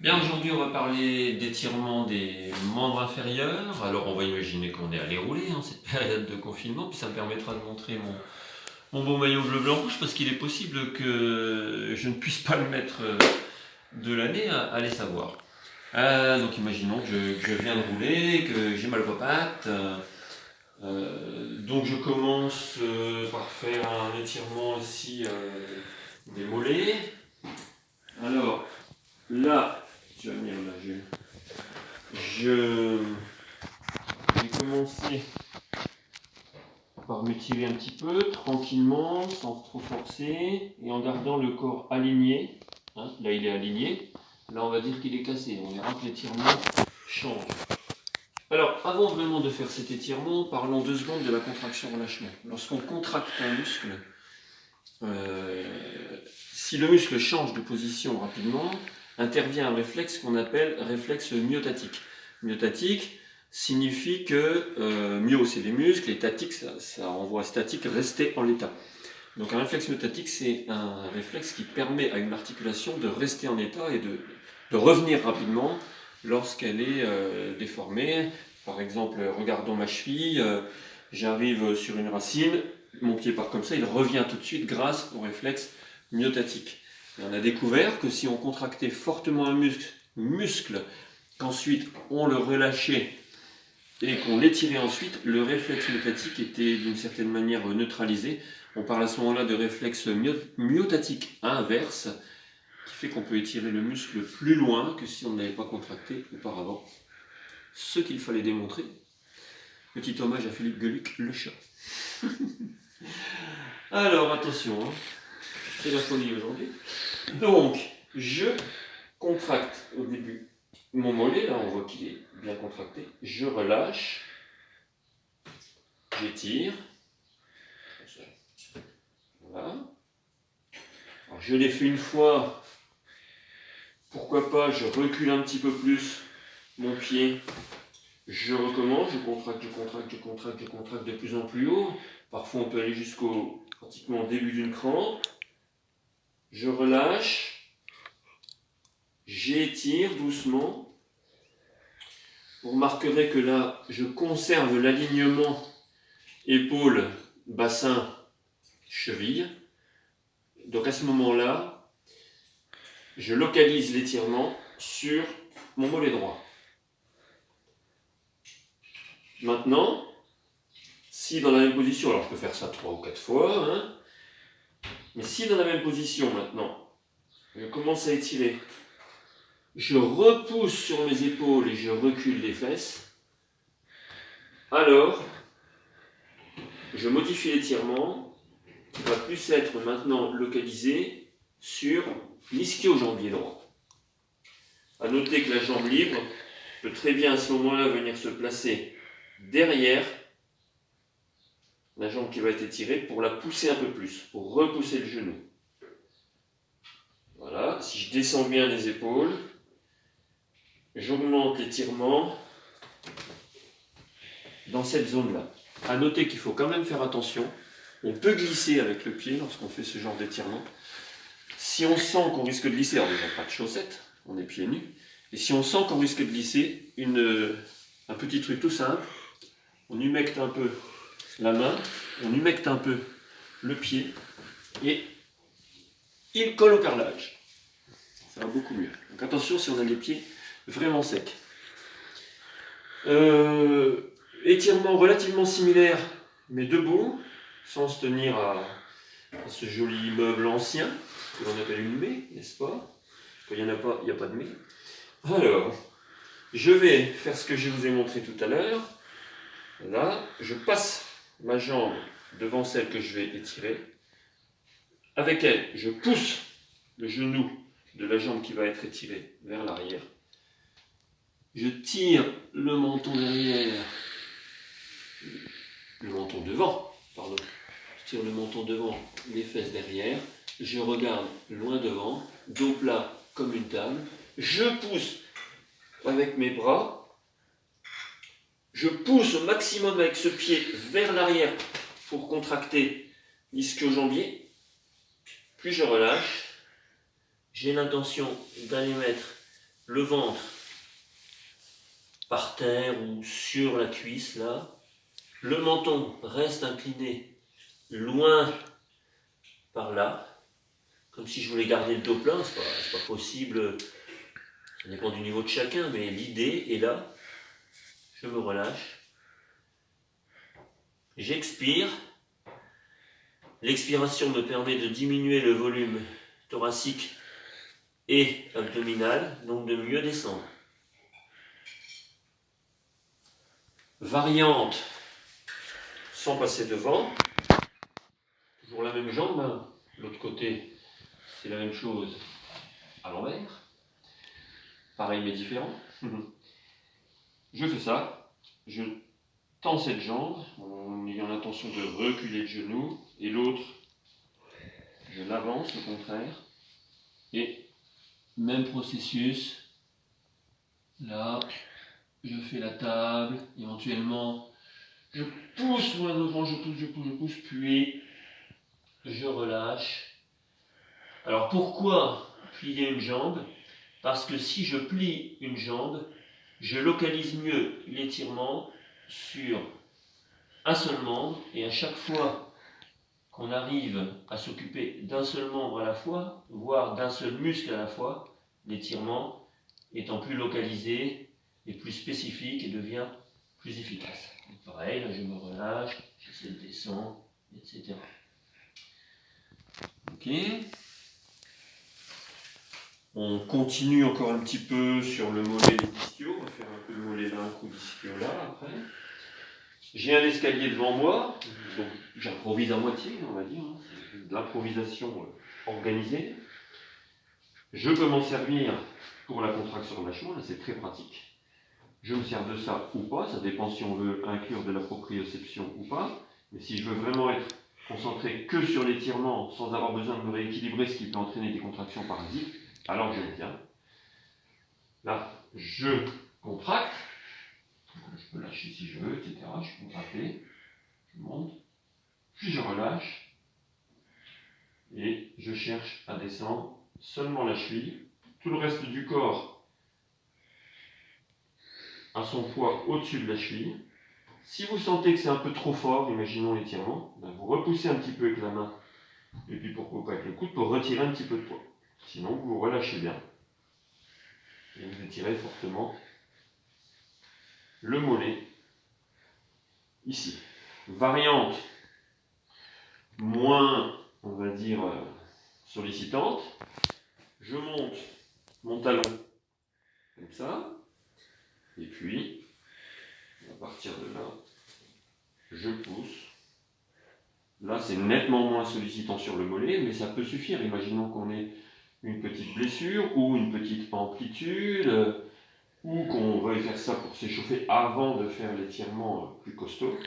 Bien, aujourd'hui, on va parler d'étirement des membres inférieurs. Alors, on va imaginer qu'on est allé rouler en cette période de confinement, puis ça me permettra de montrer mon beau maillot bleu, blanc, rouge, parce qu'il est possible que je ne puisse pas le mettre de l'année, allez savoir. Donc, imaginons que je viens de rouler, que j'ai mal aux pattes. Donc, je commence par faire un étirement ici des mollets. Alors, là, tu vas venir là, je vais commencer par m'étirer un petit peu, tranquillement, sans trop forcer, et en gardant le corps aligné. Hein, là, il est aligné. Là, on va dire qu'il est cassé. On verra que l'étirement change. Alors, avant vraiment de faire cet étirement, parlons 2 secondes de la contraction-relâchement. Lorsqu'on contracte un muscle, si le muscle change de position rapidement, intervient un réflexe qu'on appelle réflexe myotatique. Myotatique signifie que myo c'est les muscles et tatique ça renvoie à statique, rester en l'état. Donc un réflexe myotatique c'est un réflexe qui permet à une articulation de rester en état et de revenir rapidement lorsqu'elle est déformée. Par exemple, regardons ma cheville, j'arrive sur une racine, mon pied part comme ça, il revient tout de suite grâce au réflexe myotatique. Et on a découvert que si on contractait fortement un muscle qu'ensuite on le relâchait et qu'on l'étirait ensuite, le réflexe myotatique était d'une certaine manière neutralisé. On parle à ce moment-là de réflexe myotatique inverse, qui fait qu'on peut étirer le muscle plus loin que si on ne l'avait pas contracté auparavant. Ce qu'il fallait démontrer. Petit hommage à Philippe Geluck, le chat. Alors attention, hein. C'est la folie aujourd'hui. Donc, je contracte au début mon mollet, là on voit qu'il est bien contracté. Je relâche, j'étire. Voilà. Alors, je l'ai fait une fois. Pourquoi pas, je recule un petit peu plus mon pied. Je recommence, je contracte de plus en plus haut. Parfois on peut aller jusqu'au pratiquement début d'une crampe. Je relâche, j'étire doucement. Vous remarquerez que là, je conserve l'alignement épaule, bassin, cheville. Donc à ce moment-là, je localise l'étirement sur mon mollet droit. Maintenant, si dans la même position, alors je peux faire ça 3 ou 4 fois, hein, mais si dans la même position maintenant, je commence à étirer, je repousse sur mes épaules et je recule les fesses, alors je modifie l'étirement qui va plus être maintenant localisé sur l'ischio-jambier droit. A noter que la jambe libre peut très bien à ce moment-là venir se placer derrière la jambe qui va être étirée pour la pousser un peu plus, pour repousser le genou. Voilà, si je descends bien les épaules, j'augmente l'étirement dans cette zone-là. A noter qu'il faut quand même faire attention, on peut glisser avec le pied lorsqu'on fait ce genre d'étirement. Si on sent qu'on risque de glisser, alors déjà pas de chaussettes, on est pieds nus, et si on sent qu'on risque de glisser, un petit truc tout simple, on humecte un peu la main, on humecte un peu le pied, et il colle au carrelage. Ça va beaucoup mieux. Donc attention si on a les pieds vraiment secs. Étirement relativement similaire, mais debout, sans se tenir à ce joli meuble ancien, que l'on appelle une mée, n'est-ce pas? Quand il n'y en a pas, il n'y a pas de mée. Alors, je vais faire ce que je vous ai montré tout à l'heure. Là, je passe ma jambe devant celle que je vais étirer. Avec elle, je pousse le genou de la jambe qui va être étirée vers l'arrière. Je tire le menton derrière, le menton devant, pardon. Je tire le menton devant, les fesses derrière. Je regarde loin devant, dos plat comme une table. Je pousse avec mes bras. Je pousse au maximum avec ce pied vers l'arrière pour contracter l'ischio-jambier. Puis je relâche. J'ai l'intention d'aller mettre le ventre par terre ou sur la cuisse là. Le menton reste incliné loin par là, comme si je voulais garder le dos plein. C'est pas possible, ça dépend du niveau de chacun, mais l'idée est là. Je me relâche. J'expire. L'expiration me permet de diminuer le volume thoracique et abdominal, donc de mieux descendre. Variante, sans passer devant. Toujours la même jambe, hein. L'autre côté, c'est la même chose à l'envers. Pareil mais différent. Je fais ça, je tends cette jambe en ayant l'intention de reculer le genou, et l'autre, je l'avance au contraire. Et même processus, là, je fais la table, éventuellement, je pousse loin devant, je pousse, puis je relâche. Alors pourquoi plier une jambe? Parce que si je plie une jambe, je localise mieux l'étirement sur un seul membre, et à chaque fois qu'on arrive à s'occuper d'un seul membre à la fois, voire d'un seul muscle à la fois, l'étirement étant plus localisé et plus spécifique et devient plus efficace. Donc pareil, là je me relâche, j'essaie de descendre, etc. Ok. On continue encore un petit peu sur le mollet des ischios. On va faire un peu de mollet là, un coup d'ischio là après. J'ai un escalier devant moi, donc j'improvise à moitié, on va dire. C'est de l'improvisation organisée. Je peux m'en servir pour la contraction-relâchement, là c'est très pratique. Je me sers de ça ou pas, ça dépend si on veut inclure de la proprioception ou pas. Mais si je veux vraiment être concentré que sur l'étirement sans avoir besoin de me rééquilibrer, ce qui peut entraîner des contractions parasites, alors je le tiens. Là, je contracte. Je peux lâcher si je veux, etc. Je suis contracté. Je monte. Puis je relâche. Et je cherche à descendre seulement la cheville. Tout le reste du corps a son poids au-dessus de la cheville. Si vous sentez que c'est un peu trop fort, imaginons l'étirement, ben vous repoussez un petit peu avec la main. Et puis pourquoi pas avec le coude pour retirer un petit peu de poids. Sinon, vous relâchez bien. Et vous étirez fortement le mollet. Ici. Variante moins, on va dire, sollicitante. Je monte mon talon comme ça. Et puis, à partir de là, je pousse. Là, c'est nettement moins sollicitant sur le mollet, mais ça peut suffire. Imaginons qu'on ait une petite blessure ou une petite amplitude, ou qu'on veuille faire ça pour s'échauffer avant de faire l'étirement plus costaud.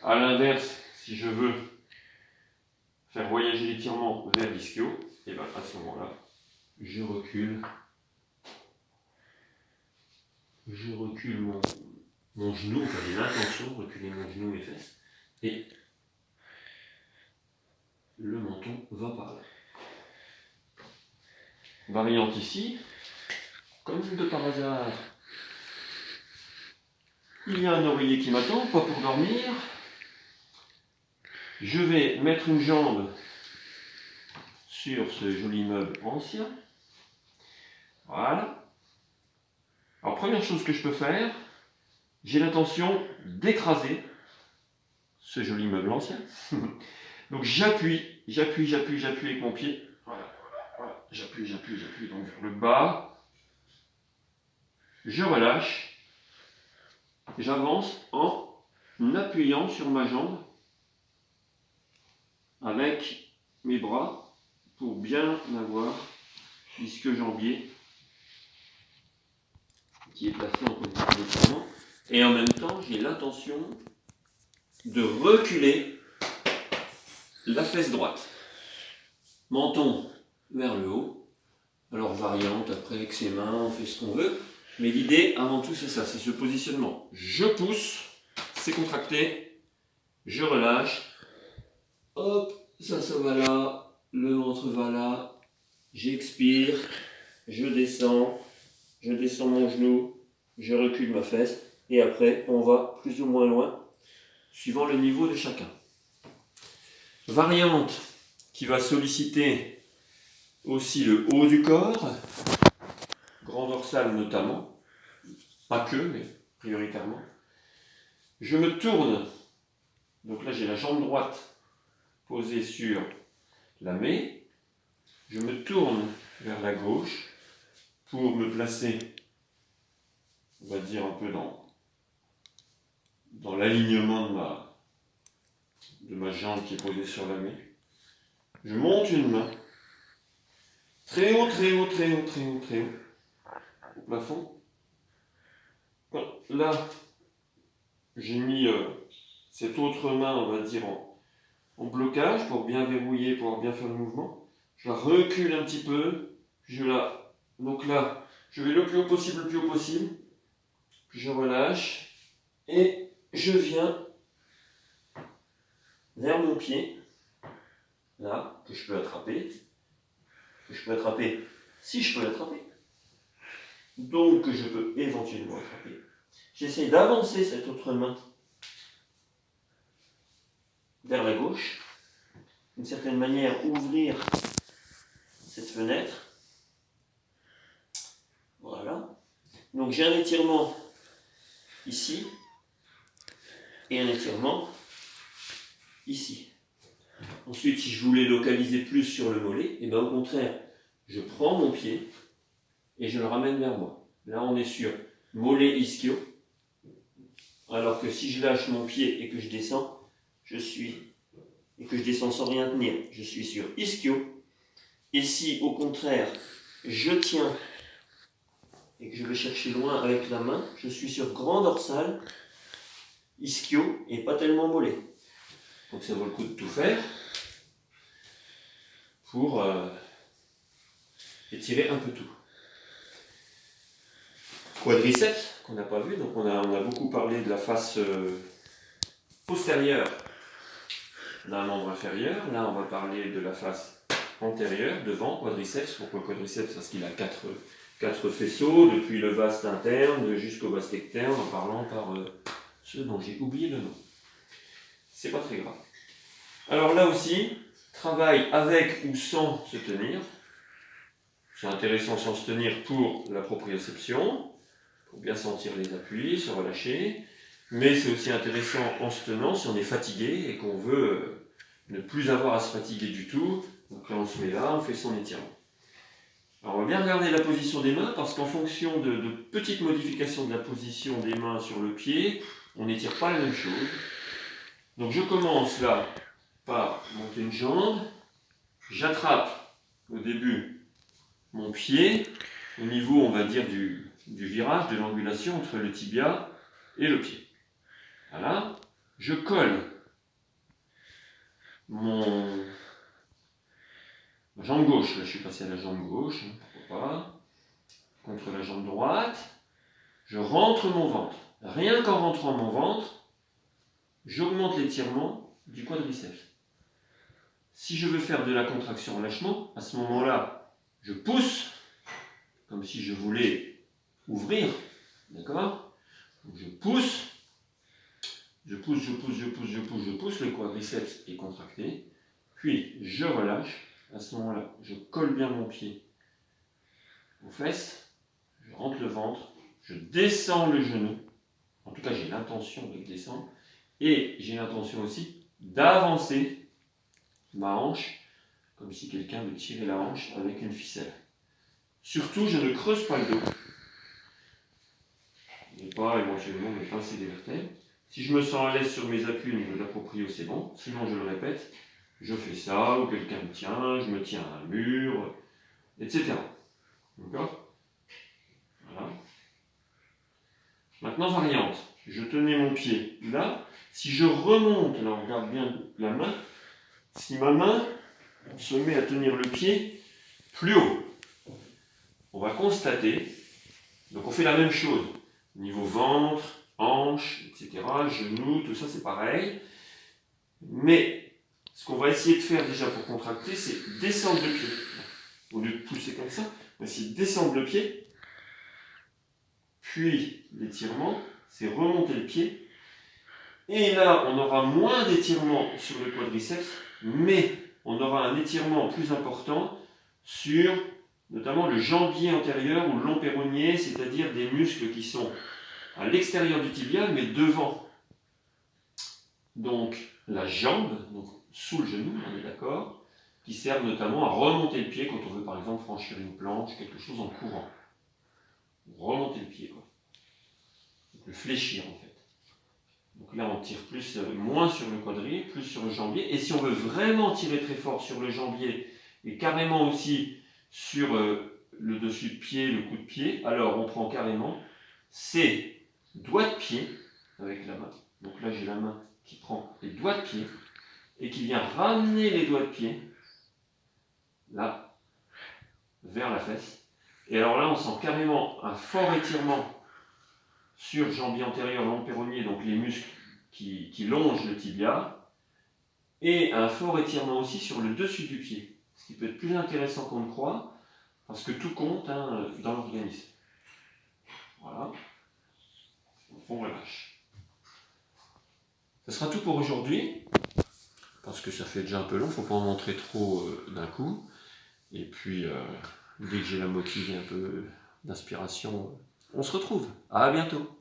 A l'inverse, si je veux faire voyager l'étirement vers l'ischio, et bien à ce moment-là, je recule mon genou, enfin j'ai l'intention de reculer mon genou et fesses, et le menton va par là. Variante ici, comme de par hasard, il y a un oreiller qui m'attend, pas pour dormir. Je vais mettre une jambe sur ce joli meuble ancien. Voilà. Alors première chose que je peux faire, j'ai l'intention d'écraser ce joli meuble ancien. Donc j'appuie avec mon pied. Voilà. J'appuie donc vers le bas. Je relâche. J'avance en appuyant sur ma jambe avec mes bras pour bien avoir l'ischio-jambier qui est placé en position d'étirement. Et en même temps, j'ai l'intention de reculer la fesse droite. Menton vers le haut. Alors variante, après avec ses mains, on fait ce qu'on veut. Mais l'idée, avant tout, c'est ça, c'est ce positionnement. Je pousse, c'est contracté, je relâche. Hop, ça va là, le ventre va là. J'expire, je descends mon genou, je recule ma fesse, et après on va plus ou moins loin, suivant le niveau de chacun. Variante qui va solliciter aussi le haut du corps, grand dorsal notamment, pas que, mais prioritairement. Je me tourne, donc là j'ai la jambe droite posée sur la main, je me tourne vers la gauche pour me placer, on va dire un peu dans l'alignement de ma jambe qui est posée sur la main. Je monte une main, très haut, très haut, très haut, très haut, très haut, au plafond. Là, j'ai mis cette autre main, on va dire, en blocage pour bien verrouiller, pour bien faire le mouvement. Je la recule un petit peu, donc là, je vais le plus haut possible, puis je relâche, et je viens vers mon pied, là, que je peux attraper, si je peux l'attraper, donc que je peux éventuellement attraper. J'essaie d'avancer cette autre main vers la gauche, d'une certaine manière ouvrir cette fenêtre. Voilà. Donc j'ai un étirement ici et un étirement ici. Ensuite, si je voulais localiser plus sur le mollet, et bien au contraire, je prends mon pied et je le ramène vers moi. Là, on est sur mollet ischio, alors que si je lâche mon pied et que je descends, et que je descends sans rien tenir, je suis sur ischio. Et si au contraire, je tiens et que je vais chercher loin avec la main, je suis sur grand dorsal, ischio et pas tellement mollet. Donc ça vaut le coup de tout faire pour étirer un peu tout. Quadriceps, qu'on n'a pas vu, donc on a beaucoup parlé de la face postérieure d'un membre inférieur. Là, on va parler de la face antérieure, devant, quadriceps. Pourquoi quadriceps? Parce qu'il a quatre faisceaux, depuis le vaste interne jusqu'au vaste externe, en parlant par ceux dont j'ai oublié le nom. C'est pas très grave. Alors là aussi, travail avec ou sans se tenir. C'est intéressant sans se tenir pour la proprioception, pour bien sentir les appuis, se relâcher. Mais c'est aussi intéressant en se tenant si on est fatigué et qu'on veut ne plus avoir à se fatiguer du tout. Donc là on se met là, on fait son étirement. Alors on va bien regarder la position des mains parce qu'en fonction de petites modifications de la position des mains sur le pied, on n'étire pas la même chose. Donc je commence là par monter une jambe, j'attrape au début mon pied au niveau, on va dire, du virage, de l'angulation entre le tibia et le pied. Voilà, je colle ma jambe gauche, là je suis passé à la jambe gauche, pourquoi pas, contre la jambe droite, je rentre mon ventre. Rien qu'en rentrant mon ventre, j'augmente l'étirement du quadriceps. Si je veux faire de la contraction-relâchement, à ce moment-là, je pousse, comme si je voulais ouvrir, d'accord? Donc je pousse, le quadriceps est contracté, puis je relâche, à ce moment-là, je colle bien mon pied aux fesses, je rentre le ventre, je descends le genou, en tout cas j'ai l'intention de le descendre, et j'ai l'intention aussi d'avancer ma hanche, comme si quelqu'un me tirait la hanche avec une ficelle. Surtout, je ne creuse pas le dos, et pas éventuellement me pincer les vertèbres. Si je me sens à l'aise sur mes appuis au niveau de la proprio, c'est bon. Sinon, je le répète, je fais ça, ou quelqu'un me tient, je me tiens à un mur, etc. D'accord? Voilà. Maintenant, variante. Je tenais mon pied là. Si je remonte, là on regarde bien la main, si ma main se met à tenir le pied plus haut, on va constater, donc on fait la même chose, niveau ventre, hanche, etc., genoux, tout ça c'est pareil, mais ce qu'on va essayer de faire déjà pour contracter, c'est descendre le pied. au lieu de pousser comme ça, on va essayer de descendre le pied, puis l'étirement, c'est remonter le pied. Et là, on aura moins d'étirement sur le quadriceps, mais on aura un étirement plus important sur notamment le jambier antérieur ou le long péronnier, c'est-à-dire des muscles qui sont à l'extérieur du tibia, mais devant. Donc la jambe, donc sous le genou, on est d'accord, qui servent notamment à remonter le pied quand on veut par exemple franchir une planche, quelque chose en courant. Remonter le pied, quoi. Donc, le fléchir en fait. Donc là on tire moins sur le quadri, plus sur le jambier. Et si on veut vraiment tirer très fort sur le jambier et carrément aussi sur le dessus de pied, le coup de pied, alors on prend carrément ses doigts de pied avec la main. Donc là j'ai la main qui prend les doigts de pied et qui vient ramener les doigts de pied là vers la fesse. Et alors là on sent carrément un fort étirement sur jambier antérieur, long péronnier, donc les muscles qui longent le tibia, et un fort étirement aussi sur le dessus du pied, ce qui peut être plus intéressant qu'on ne croit, parce que tout compte dans l'organisme. Voilà, on relâche. Ce sera tout pour aujourd'hui, parce que ça fait déjà un peu long, il ne faut pas en montrer trop d'un coup, et puis dès que j'ai la motivée un peu d'inspiration, on se retrouve. À bientôt.